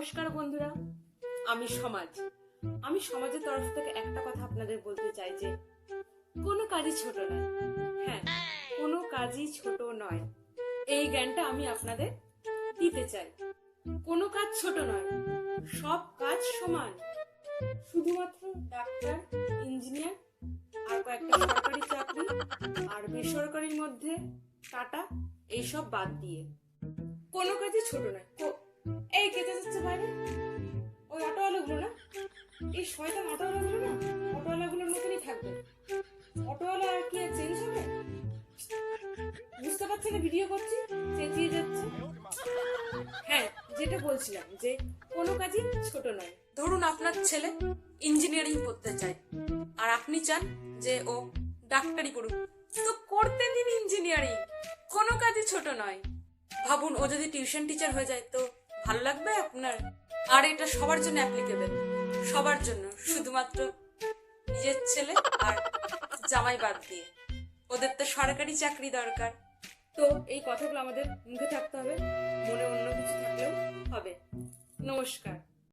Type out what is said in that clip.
নমস্কার বন্ধুরা, আমি সমাজের তরফ থেকে একটা কথা আপনাদের বলতে চাই যে কোনো কাজই ছোট নয়। হ্যাঁ, কোনো কাজই ছোট নয়, এই জ্ঞানটা আমি আপনাদের দিতে চাই। কোনো কাজ ছোট নয়, সব কাজ সমান। শুধুমাত্র ডাক্তার, ইঞ্জিনিয়ার আর কয়েকটা সরকারি চাকরি আর বেসরকারির মধ্যে টাটা এইসব বাদ দিয়ে কোনো কাজই ছোট নয়। এই কেটে যাচ্ছে বাইরে, ওই অটোওয়ালাগুলো না, এই শয়তান অটোওয়ালাগুলো না, অটোওয়ালাগুলোর মতনই থাকবে। অটোওয়ালা আর কি চেঞ্জ হবে? বুঝতে পারছে না, ভিডিও করছি, চেঁচিয়ে যাচ্ছে। হ্যাঁ, যেটা বলছিলাম যে কোনো কাজই ছোট নয়। ধরুন আপনার ছেলে ইঞ্জিনিয়ারিং করতে চায় আর আপনি চান যে ও ডাক্তারি করুক, তো করতে দিন ইঞ্জিনিয়ারিং, কোনো কাজই ছোট নয়। ভাবুন, ও যদি টিউশন টিচার হয়ে যায় তো ভালো লাগবে আপনার? আর এটা সবার জন্য অ্যাপ্লিকেবল, সবার জন্য, শুধুমাত্র নিজের ছেলে আর জামাই বাদ দিয়ে। ওদের তো সরকারি চাকরি দরকার। তো এই কথাগুলো আমাদের মুখে থাকতে হবে, মনে অন্য কিছু থাকলেও হবে। নমস্কার।